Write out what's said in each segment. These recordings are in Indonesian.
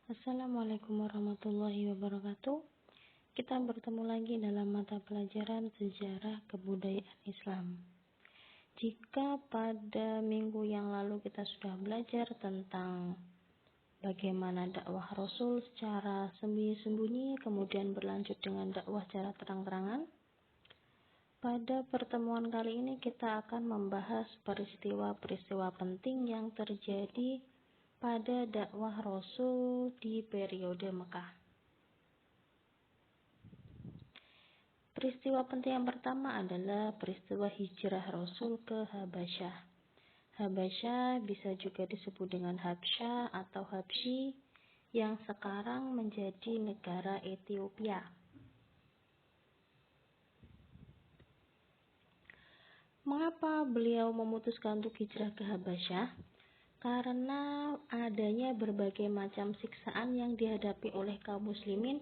Assalamualaikum warahmatullahi wabarakatuh. Kita bertemu lagi dalam mata pelajaran Sejarah Kebudayaan Islam. Jika pada minggu yang lalu kita sudah belajar tentang bagaimana dakwah Rasul secara sembunyi-sembunyi, kemudian berlanjut dengan dakwah secara terang-terangan, pada pertemuan kali ini kita akan membahas peristiwa-peristiwa penting yang terjadi pada dakwah Rasul di periode Mekah. Peristiwa penting yang pertama adalah peristiwa hijrah Rasul ke Habasyah. Habasyah bisa juga disebut dengan Habsyah atau Habsyi yang sekarang menjadi negara Ethiopia. Mengapa beliau memutuskan untuk hijrah ke Habasyah? Karena adanya berbagai macam siksaan yang dihadapi oleh kaum muslimin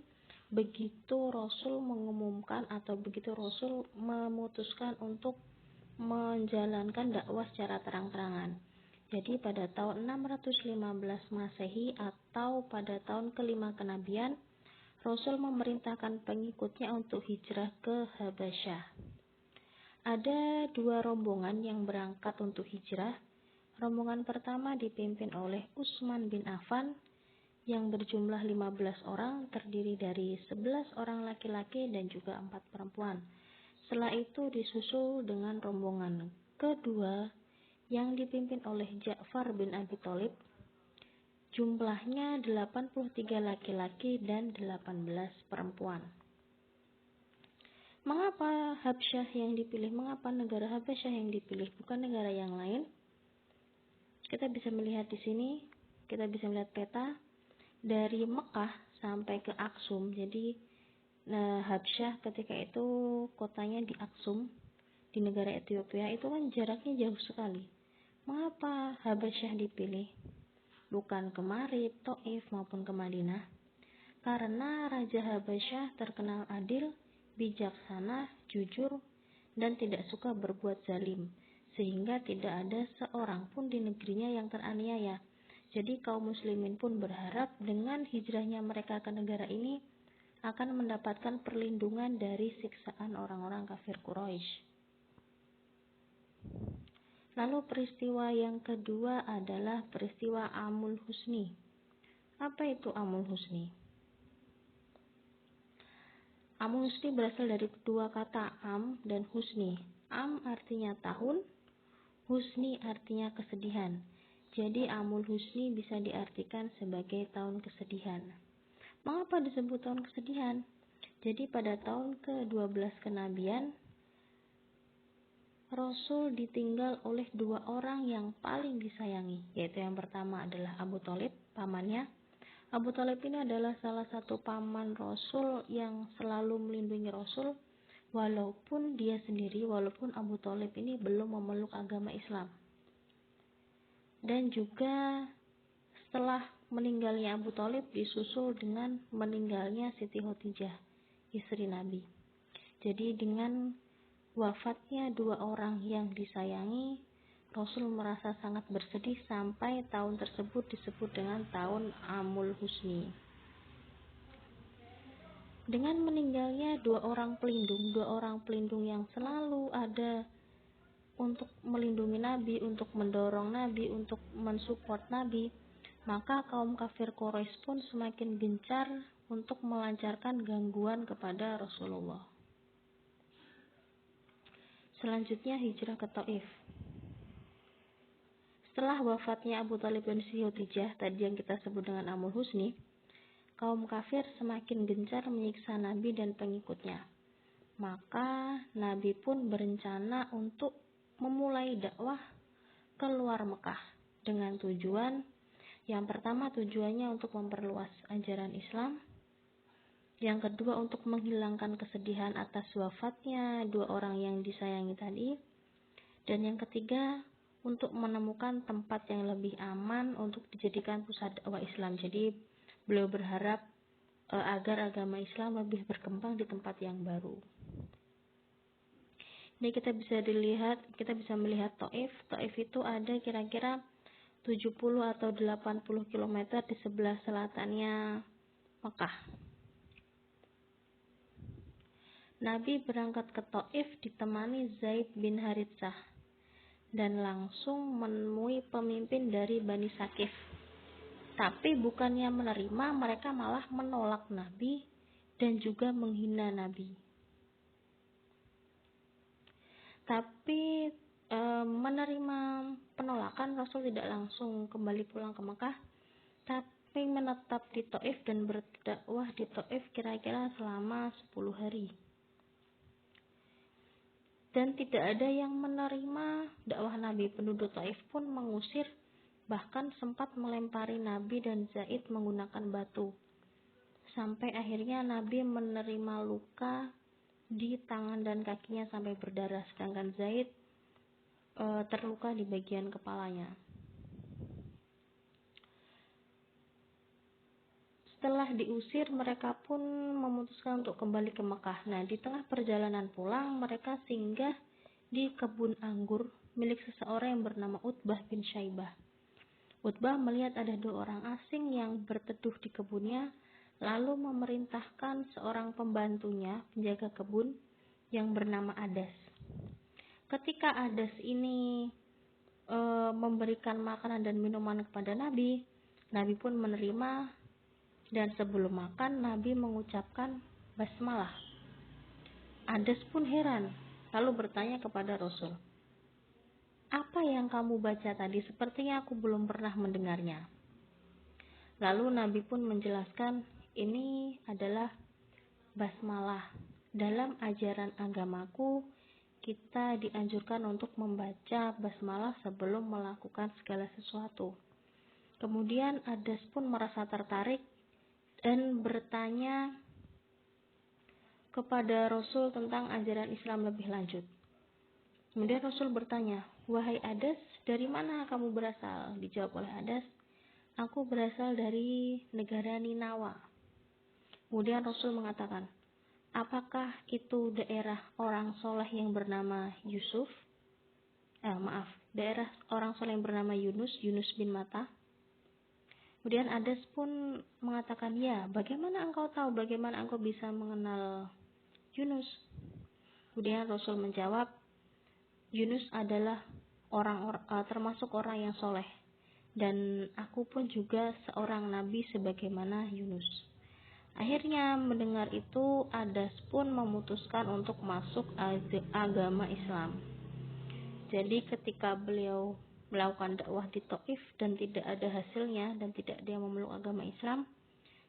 begitu Rasul mengumumkan atau begitu Rasul memutuskan untuk menjalankan dakwah secara terang-terangan. Jadi pada tahun 615 Masehi atau pada tahun kelima kenabian, Rasul memerintahkan pengikutnya untuk hijrah ke Habasyah. Ada dua rombongan yang berangkat untuk hijrah. Rombongan pertama dipimpin oleh Utsman bin Affan yang berjumlah 15 orang, terdiri dari 11 orang laki-laki dan juga 4 perempuan. Setelah itu disusul dengan rombongan kedua yang dipimpin oleh Ja'far bin Abi Thalib. Jumlahnya 83 laki-laki dan 18 perempuan. Mengapa Habsyah yang dipilih? Mengapa negara Habasyah yang dipilih, bukan negara yang lain? Kita bisa melihat di sini, kita bisa melihat peta dari Mekah sampai ke Aksum. Jadi Habsyah ketika itu kotanya di Aksum di negara Ethiopia, itu kan jaraknya jauh sekali. Mengapa Habasyah dipilih? Bukan ke Marib, Taif maupun ke Madinah. Karena Raja Habasyah terkenal adil, bijaksana, jujur, dan tidak suka berbuat zalim, sehingga tidak ada seorang pun di negerinya yang teraniaya. Jadi kaum muslimin pun berharap dengan hijrahnya mereka ke negara ini akan mendapatkan perlindungan dari siksaan orang-orang kafir Quraisy. Lalu peristiwa yang kedua adalah peristiwa Amul Husni. Apa itu Amul Husni? Amul Husni berasal dari dua kata Am dan Husni. Am artinya tahun, Husni artinya kesedihan. Jadi Amul Husni bisa diartikan sebagai tahun kesedihan. Mengapa disebut tahun kesedihan? Jadi pada tahun ke-12 kenabian, Rasul ditinggal oleh dua orang yang paling disayangi, yaitu yang pertama adalah Abu Thalib, pamannya. Abu Thalib ini adalah salah satu paman Rasul yang selalu melindungi Rasul, walaupun Abu Thalib ini belum memeluk agama Islam. Dan juga setelah meninggalnya Abu Thalib disusul dengan meninggalnya Siti Khadijah, istri Nabi. Jadi dengan wafatnya dua orang yang disayangi, Rasul merasa sangat bersedih sampai tahun tersebut disebut dengan tahun Amul Husni. Dengan meninggalnya dua orang pelindung yang selalu ada untuk melindungi Nabi, untuk mendorong Nabi, untuk mensupport Nabi, maka kaum kafir Quraisy pun semakin gencar untuk melancarkan gangguan kepada Rasulullah. Selanjutnya hijrah ke Taif. Setelah wafatnya Abu Thalib dan Siti Khadijah, tadi yang kita sebut dengan Amul Husni, kaum kafir semakin gencar menyiksa Nabi dan pengikutnya. Maka Nabi pun berencana untuk memulai dakwah keluar Mekah dengan tujuan yang pertama, tujuannya untuk memperluas ajaran Islam. Yang kedua, untuk menghilangkan kesedihan atas wafatnya dua orang yang disayangi tadi. Dan yang ketiga, untuk menemukan tempat yang lebih aman untuk dijadikan pusat dakwah Islam. Jadi beliau berharap agar agama Islam lebih berkembang di tempat yang baru. Ini kita bisa melihat Taif. Taif itu ada kira-kira 70 atau 80 km di sebelah selatannya Mekah. Nabi berangkat ke Taif ditemani Zaid bin Haritsah dan langsung menemui pemimpin dari Bani Sakif. Tapi bukannya menerima, mereka malah menolak Nabi dan juga menghina Nabi. Tapi menerima penolakan, Rasul tidak langsung kembali pulang ke Mekah, tapi menetap di Taif dan berdakwah di Taif kira-kira selama 10 hari. Dan tidak ada yang menerima dakwah Nabi. Penduduk Taif pun mengusir, bahkan sempat melempari Nabi dan Zaid menggunakan batu. Sampai akhirnya Nabi menerima luka di tangan dan kakinya sampai berdarah, sedangkan Zaid terluka di bagian kepalanya. Setelah diusir, mereka pun memutuskan untuk kembali ke Mekah. Nah, di tengah perjalanan pulang, mereka singgah di kebun anggur milik seseorang yang bernama Utbah bin Syaibah. Utbah melihat ada 2 orang asing yang berteduh di kebunnya, lalu memerintahkan seorang pembantunya, penjaga kebun, yang bernama Adas. Ketika Adas ini memberikan makanan dan minuman kepada Nabi, Nabi pun menerima, dan sebelum makan Nabi mengucapkan basmalah. Adas pun heran, lalu bertanya kepada Rasul, "Apa yang kamu baca tadi? Sepertinya aku belum pernah mendengarnya." Lalu Nabi pun menjelaskan, ini adalah basmalah. Dalam ajaran agamaku, kita dianjurkan untuk membaca basmalah sebelum melakukan segala sesuatu. Kemudian Adas pun merasa tertarik dan bertanya kepada Rasul tentang ajaran Islam lebih lanjut. Kemudian Rasul bertanya, "Wahai Adas, dari mana kamu berasal?" Dijawab oleh Adas, "Aku berasal dari negara Ninawa." Kemudian Rasul mengatakan, "Apakah itu daerah orang soleh yang bernama Yusuf? Daerah orang soleh yang bernama Yunus bin Matta?" Kemudian Adas pun mengatakan, "Ya, bagaimana engkau tahu? Bagaimana engkau bisa mengenal Yunus?" Kemudian Rasul menjawab, "Yunus adalah termasuk orang yang soleh, dan aku pun juga seorang nabi sebagaimana Yunus." Akhirnya mendengar itu, Adas pun memutuskan untuk masuk agama Islam. Jadi ketika beliau melakukan dakwah di Taif dan tidak ada hasilnya dan tidak ada yang memeluk agama Islam,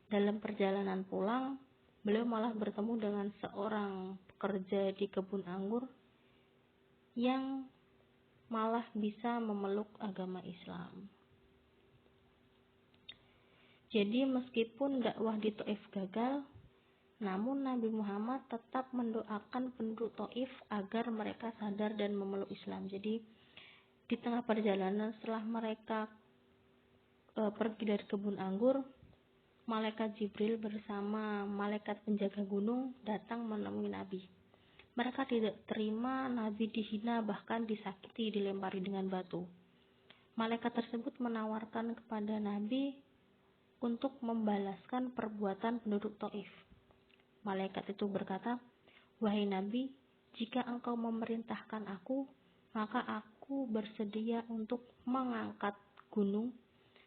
dalam perjalanan pulang beliau malah bertemu dengan seorang pekerja di kebun anggur yang malah bisa memeluk agama Islam. Jadi meskipun dakwah di Taif gagal, namun Nabi Muhammad tetap mendoakan penduduk Taif agar mereka sadar dan memeluk Islam. Jadi di tengah perjalanan setelah mereka pergi dari kebun anggur, malaikat Jibril bersama malaikat penjaga gunung datang menemui Nabi. Mereka tidak terima Nabi dihina, bahkan disakiti, dilempari dengan batu. Malaikat tersebut menawarkan kepada Nabi untuk membalaskan perbuatan penduduk Taif. Malaikat itu berkata, "Wahai Nabi, jika engkau memerintahkan aku, maka aku bersedia untuk mengangkat gunung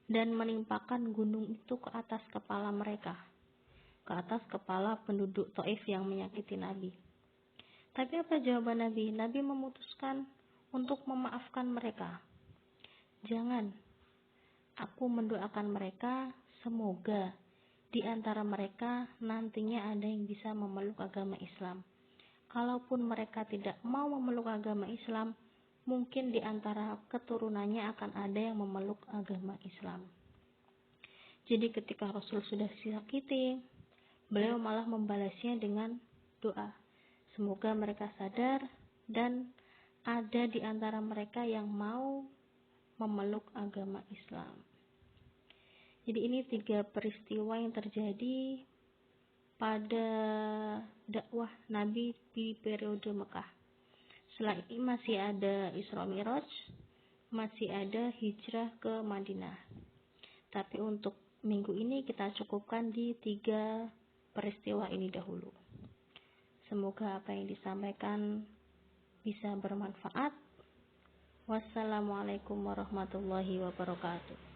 dan menimpakan gunung itu ke atas kepala mereka, ke atas kepala penduduk Taif yang menyakiti Nabi." Tapi apa jawaban Nabi? Nabi memutuskan untuk memaafkan mereka. "Jangan, aku mendoakan mereka, semoga di antara mereka nantinya ada yang bisa memeluk agama Islam. Kalaupun mereka tidak mau memeluk agama Islam, mungkin di antara keturunannya akan ada yang memeluk agama Islam." Jadi ketika Rasul sudah disakiti, beliau malah membalasnya dengan doa, semoga mereka sadar dan ada di antara mereka yang mau memeluk agama Islam. Jadi ini 3 peristiwa yang terjadi pada dakwah Nabi di periode Mekah. Setelah ini masih ada Isra Mi'raj, masih ada hijrah ke Madinah. Tapi untuk minggu ini kita cukupkan di 3 peristiwa ini dahulu. Semoga apa yang disampaikan bisa bermanfaat. Wassalamualaikum warahmatullahi wabarakatuh.